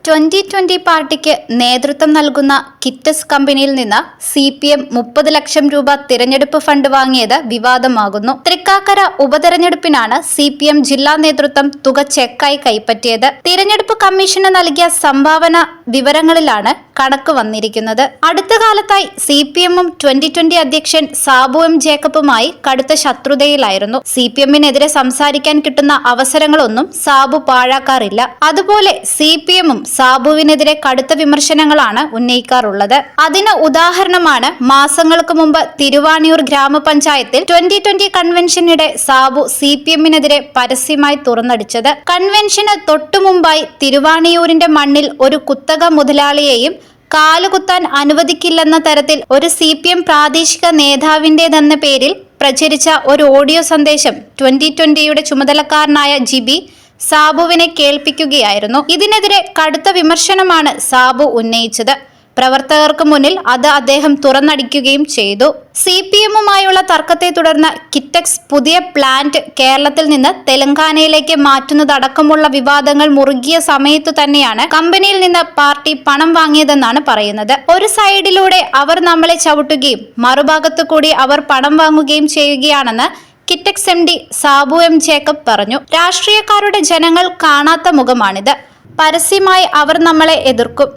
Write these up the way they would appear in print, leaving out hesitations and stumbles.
2020 പാർട്ടിക്ക് നേതൃത്വം നൽകുന്ന കിറ്റസ് കമ്പനിയിൽ നിന്ന് CPM 30 ലക്ഷം രൂപ തിരഞ്ഞെടുപ്പ് ഫണ്ട് വാങ്ങിയത് വിവാദമാകുന്നു. തൃക്കാക്കര ഉപതെരഞ്ഞെടുപ്പിനാണ് CPM ജില്ലാ നേതൃത്വം തുക ചെക്കായി കൈപ്പറ്റിയത്. തിരഞ്ഞെടുപ്പ് കമ്മീഷന് നൽകിയ സംഭാവന വിവരങ്ങളിലാണ് കണക്ക് വന്നിരിക്കുന്നത്. അടുത്ത കാലത്തായി CPM-ഉം 2020 അധ്യക്ഷൻ സാബു എം ജേക്കബുമായി കടുത്ത ശത്രുതയിലായിരുന്നു. CPM-നെതിരെ സംസാരിക്കാൻ കിട്ടുന്ന അവസരങ്ങളൊന്നും സാബു പാഴാക്കാറില്ല. അതുപോലെ CPM-ഉം സാബുവിനെതിരെ കടുത്ത വിമർശനങ്ങളാണ് ഉന്നയിക്കാറുള്ളത്. അതിന് ഉദാഹരണമാണ് മാസങ്ങൾക്ക് മുമ്പ് തിരുവാണിയൂർ ഗ്രാമപഞ്ചായത്തിൽ 2020 കൺവെൻഷനിടെ സാബു CPM-നെതിരെ പരസ്യമായി തുറന്നടിച്ചത്. കൺവെൻഷന് തൊട്ടുമുമ്പായി തിരുവാണിയൂരിന്റെ മണ്ണിൽ ഒരു കുത്തക മുതലാളിയെയും കാലുകുത്താൻ അനുവദിക്കില്ലെന്ന തരത്തിൽ ഒരു CPM പ്രാദേശിക നേതാവിന്റേതെന്ന പേരിൽ പ്രചരിച്ച ഒരു ഓഡിയോ സന്ദേശം 2020യുടെ ചുമതലക്കാരനായ ജിബി സാബുവിനെ കേൾപ്പിക്കുകയായിരുന്നു. ഇതിനെതിരെ കടുത്ത വിമർശനമാണ് സാബു ഉന്നയിച്ചത്. പ്രവർത്തകർക്ക് മുന്നിൽ അത് അദ്ദേഹം തുറന്നടിക്കുകയും ചെയ്തു. CPM-ഉമായുള്ള തർക്കത്തെ തുടർന്ന് കിറ്റക്സ് പുതിയ പ്ലാന്റ് കേരളത്തിൽ നിന്ന് തെലങ്കാനയിലേക്ക് മാറ്റുന്നതടക്കമുള്ള വിവാദങ്ങൾ മുറുകിയ സമയത്തു തന്നെയാണ് കമ്പനിയിൽ നിന്ന് പാർട്ടി പണം വാങ്ങിയതെന്നാണ് പറയുന്നത്. ഒരു സൈഡിലൂടെ അവർ നമ്മളെ ചവിട്ടുകയും മറുഭാഗത്തു കൂടി അവർ പണം വാങ്ങുകയും ചെയ്യുകയാണെന്ന് Kitex MD Sabu M Jacob പറഞ്ഞു. രാഷ്ട്രീയക്കാരുടെ ജനങ്ങൾ കാണാത്ത മുഖമാണിത്. പരസ്യമായി അവർ നമ്മളെ എതിർക്കും,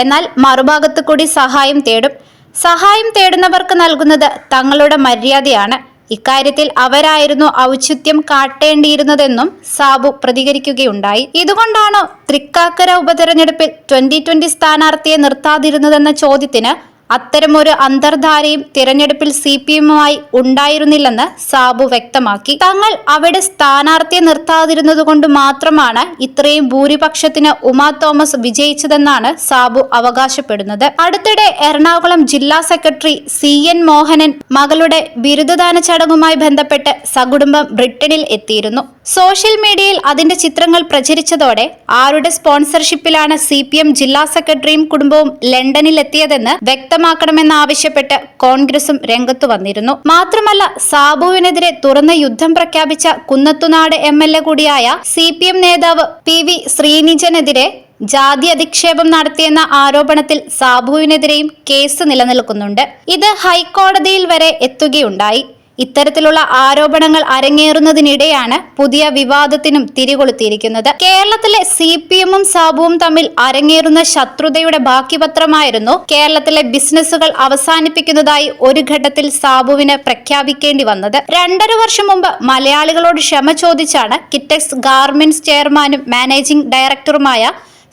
എന്നാൽ മറുഭാഗത്തു കൂടി സഹായം തേടും. സഹായം തേടുന്നവർക്ക് നൽകുന്നത് തങ്ങളുടെ മര്യാദയാണ്. ഇക്കാര്യത്തിൽ അവരായിരുന്നു ഔചിത്യം കാട്ടേണ്ടിയിരുന്നതെന്നും സാബു പ്രതികരിക്കുകയുണ്ടായി. ഇതുകൊണ്ടാണോ തൃക്കാക്കര ഉപതെരഞ്ഞെടുപ്പിൽ 2020 സ്ഥാനാർത്ഥിയെ നിർത്താതിരുന്നതെന്ന ചോദ്യത്തിന് അത്തരമൊരു അന്തർധാരയും തിരഞ്ഞെടുപ്പിൽ CPM-മായി ഉണ്ടായിരുന്നില്ലെന്ന് സാബു വ്യക്തമാക്കി. തങ്ങൾ അവിടെ സ്ഥാനാർത്ഥിയെ നിർത്താതിരുന്നതുകൊണ്ട് മാത്രമാണ് ഇത്രയും ഭൂരിപക്ഷത്തിന് ഉമാ തോമസ് വിജയിച്ചതെന്നാണ് സാബു അവകാശപ്പെടുന്നത്. അടുത്തിടെ എറണാകുളം ജില്ലാ സെക്രട്ടറി CN മോഹനൻ മകളുടെ ബിരുദദാന ചടങ്ങുമായി ബന്ധപ്പെട്ട് സകുടുംബം ബ്രിട്ടനിൽ എത്തിയിരുന്നു. സോഷ്യൽ മീഡിയയിൽ അതിന്റെ ചിത്രങ്ങൾ പ്രചരിച്ചതോടെ ആരുടെ സ്പോൺസർഷിപ്പിലാണ് CPM ജില്ലാ സെക്രട്ടറിയും കുടുംബവും ലണ്ടനിൽ എത്തിയതെന്ന് വ്യക്തമാക്കണമെന്നാവശ്യപ്പെട്ട് കോൺഗ്രസും രംഗത്തു വന്നിരുന്നു. മാത്രമല്ല, സാബുവിനെതിരെ തുറന്ന യുദ്ധം പ്രഖ്യാപിച്ച കുന്നത്തുനാട് MLA കൂടിയായ CPM നേതാവ് PV ശ്രീനിജനെതിരെ ജാതി അധിക്ഷേപം നടത്തിയെന്ന ആരോപണത്തിൽ സാബുവിനെതിരെയും കേസ് നിലനിൽക്കുന്നുണ്ട്. ഇത് ഹൈക്കോടതിയിൽ വരെ എത്തുകയുണ്ടായി. ഇത്തരത്തിലുള്ള ആരോപണങ്ങൾ അരങ്ങേറുന്നതിനിടെയാണ് പുതിയ വിവാദത്തിനും തിരികൊളുത്തിയിരിക്കുന്നത്. കേരളത്തിലെ CPM-ഉം സാബുവും തമ്മിൽ അരങ്ങേറുന്ന ശത്രുതയുടെ ബാക്കിപത്രമായിരുന്നു കേരളത്തിലെ ബിസിനസ്സുകൾ അവസാനിപ്പിക്കുന്നതായി ഒരു ഘട്ടത്തിൽ സാബുവിന് പ്രഖ്യാപിക്കേണ്ടി വന്നത്. 2.5 വർഷം മുമ്പ് മലയാളികളോട് ക്ഷമ ചോദിച്ചാണ് കിറ്റക്സ് ഗാർമെന്റ്സ് ചെയർമാനും മാനേജിംഗ് ഡയറക്ടറുമായ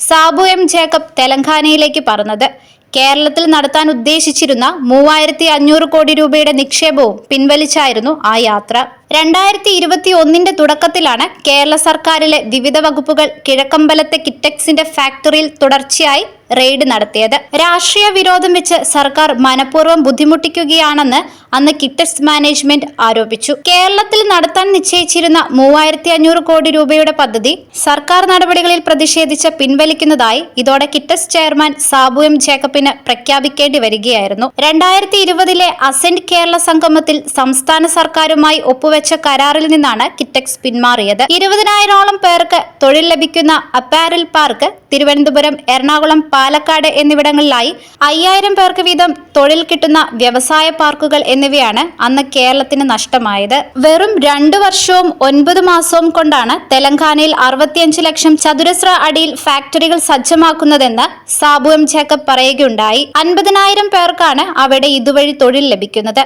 സാബു എം ജേക്കബ് തെലങ്കാനയിലേക്ക് പറന്നത്. കേരളത്തിൽ നടത്താൻ ഉദ്ദേശിച്ചിരുന്ന 3500 കോടി രൂപയുടെ നിക്ഷേപവും പിൻവലിച്ചായിരുന്നു ആ യാത്ര. 2021 തുടക്കത്തിലാണ് കേരള സർക്കാരിലെ വിവിധ വകുപ്പുകൾ കിഴക്കമ്പലത്തെ കിറ്റക്സിന്റെ ഫാക്ടറിയിൽ തുടർച്ചയായി റെയ്ഡ് നടത്തിയത്. രാഷ്ട്രീയ വിരോധം വെച്ച് സർക്കാർ മനഃപൂർവ്വം ബുദ്ധിമുട്ടിക്കുകയാണെന്ന് അന്ന് കിറ്റക്സ് മാനേജ്മെന്റ് ആരോപിച്ചു. കേരളത്തിൽ നടത്താൻ നിശ്ചയിച്ചിരുന്ന 3500 കോടി രൂപയുടെ പദ്ധതി സർക്കാർ നടപടികളിൽ പ്രതിഷേധിച്ച് പിൻവലിക്കുന്നതായി ഇതോടെ കിറ്റക്സ് ചെയർമാൻ സാബു എം ജേക്കബിന് പ്രഖ്യാപിക്കേണ്ടി വരികയായിരുന്നു. 2020 അസെന്റ് കേരള സംഗമത്തിൽ സംസ്ഥാന സർക്കാരുമായി ഒപ്പുവെച്ച കരാറിൽ നിന്നാണ് കിറ്റക്സ് പിന്മാറിയത്. 20,000-ഓളം പേർക്ക് തൊഴിൽ ലഭിക്കുന്ന അപ്പാരൽ പാർക്ക് തിരുവനന്തപുരം, എറണാകുളം, പാലക്കാട് എന്നിവിടങ്ങളിലായി 5000 പേർക്ക് വീതം തൊഴിൽ കിട്ടുന്ന വ്യവസായ പാർക്കുകൾ എന്നിവയാണ് അന്ന് കേരളത്തിന് നഷ്ടമായത്. വെറും 2 വർഷവും 9 മാസവും കൊണ്ടാണ് തെലങ്കാനയിൽ 65 ലക്ഷം ചതുരശ്ര അടിയിൽ ഫാക്ടറികൾ സജ്ജമാക്കുന്നതെന്ന് സാബു എം ജേക്കബ് പറയുകയുണ്ടായി. 50,000 പേർക്കാണ് അവിടെ ഇതുവഴി തൊഴിൽ ലഭിക്കുന്നത്.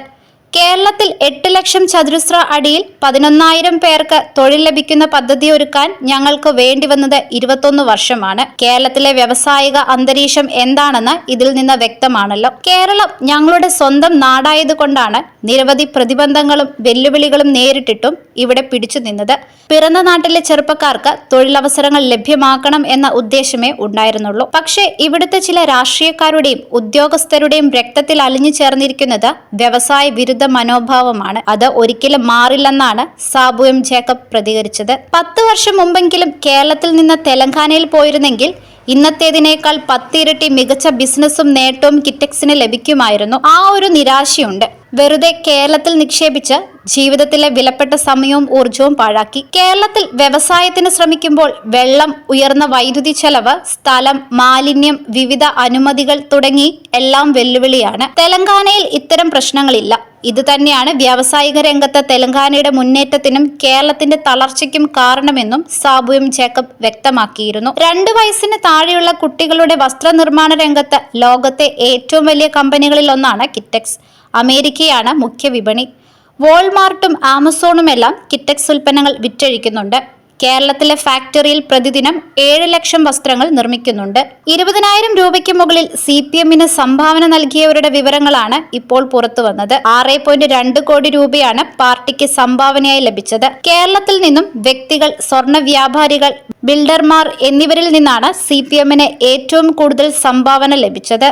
കേരളത്തിൽ 8 ലക്ഷം ചതുരശ്ര അടിയിൽ 11,000 പേർക്ക് തൊഴിൽ ലഭിക്കുന്ന പദ്ധതി ഒരുക്കാൻ ഞങ്ങൾക്ക് വേണ്ടിവന്നത് 21 വർഷമാണ്. കേരളത്തിലെ വ്യാവസായിക അന്തരീക്ഷം എന്താണെന്ന് ഇതിൽ നിന്ന് വ്യക്തമാണല്ലോ. കേരളം ഞങ്ങളുടെ സ്വന്തം നാടായതുകൊണ്ടാണ് നിരവധി പ്രതിബന്ധങ്ങളും വെല്ലുവിളികളും നേരിട്ടിട്ടും ഇവിടെ പിടിച്ചു നിന്നത്. പിറന്ന നാട്ടിലെ ചെറുപ്പക്കാർക്ക് തൊഴിലവസരങ്ങൾ ലഭ്യമാക്കണം എന്ന ഉദ്ദേശമേ ഉണ്ടായിരുന്നുള്ളൂ. പക്ഷേ ഇവിടുത്തെ ചില രാഷ്ട്രീയക്കാരുടെയും ഉദ്യോഗസ്ഥരുടെയും രക്തത്തിൽ അലിഞ്ഞു ചേർന്നിരിക്കുന്നത് വ്യവസായ വിരുദ്ധ മനോഭാവമാണ്. അത് ഒരിക്കലും മാറില്ലെന്നാണ് സാബു എം ജേക്കബ് പ്രതികരിച്ചത്. 10 വർഷം മുമ്പെങ്കിലും കേരളത്തിൽ നിന്ന് തെലങ്കാനയിൽ പോയിരുന്നെങ്കിൽ ഇന്നത്തേതിനേക്കാൾ 10 ഇരട്ടി മികച്ച ബിസിനസ്സും നേട്ടവും കിറ്റക്സിന് ലഭിക്കുമായിരുന്നു. ആ ഒരു നിരാശയുണ്ട്. വെറുതെ കേരളത്തിൽ നിക്ഷേപിച്ച് ജീവിതത്തിലെ വിലപ്പെട്ട സമയവും ഊർജവും പാഴാക്കി. കേരളത്തിൽ വ്യവസായത്തിന് ശ്രമിക്കുമ്പോൾ വെള്ളം, ഉയർന്ന വൈദ്യുതി ചെലവ്, സ്ഥലം, മാലിന്യം, വിവിധ അനുമതികൾ തുടങ്ങി എല്ലാം വെല്ലുവിളിയാണ്. തെലങ്കാനയിൽ ഇത്തരം പ്രശ്നങ്ങളില്ല. ഇത് തന്നെയാണ് വ്യാവസായിക രംഗത്ത് തെലങ്കാനയുടെ മുന്നേറ്റത്തിനും കേരളത്തിന്റെ തളർച്ചയ്ക്കും കാരണമെന്നും സാബു എം ജേക്കബ് വ്യക്തമാക്കിയിരുന്നു. 2 വയസ്സിന് താഴെയുള്ള കുട്ടികളുടെ വസ്ത്രനിർമ്മാണ രംഗത്ത് ലോകത്തെ ഏറ്റവും വലിയ കമ്പനികളിൽ ഒന്നാണ് കിറ്റെക്സ്. അമേരിക്കയാണ് മുഖ്യ വിപണി. വോൾമാർട്ടും ആമസോണുമെല്ലാം കിറ്റെക്സ് ഉൽപ്പന്നങ്ങൾ വിറ്റഴിക്കുന്നുണ്ട്. കേരളത്തിലെ ഫാക്ടറിയിൽ പ്രതിദിനം 7 ലക്ഷം വസ്ത്രങ്ങൾ നിർമ്മിക്കുന്നുണ്ട്. 20,000 രൂപയ്ക്ക് മുകളിൽ CPMന് സംഭാവന നൽകിയവരുടെ വിവരങ്ങളാണ് ഇപ്പോൾ പുറത്തുവന്നത്. 6.2 കോടി രൂപയാണ് പാർട്ടിക്ക് സംഭാവനയായി ലഭിച്ചത്. കേരളത്തിൽ നിന്നും വ്യക്തികൾ, സ്വർണ്ണ വ്യാപാരികൾ, ബിൽഡർമാർ എന്നിവരിൽ നിന്നാണ് CPMന് ഏറ്റവും കൂടുതൽ സംഭാവന ലഭിച്ചത്.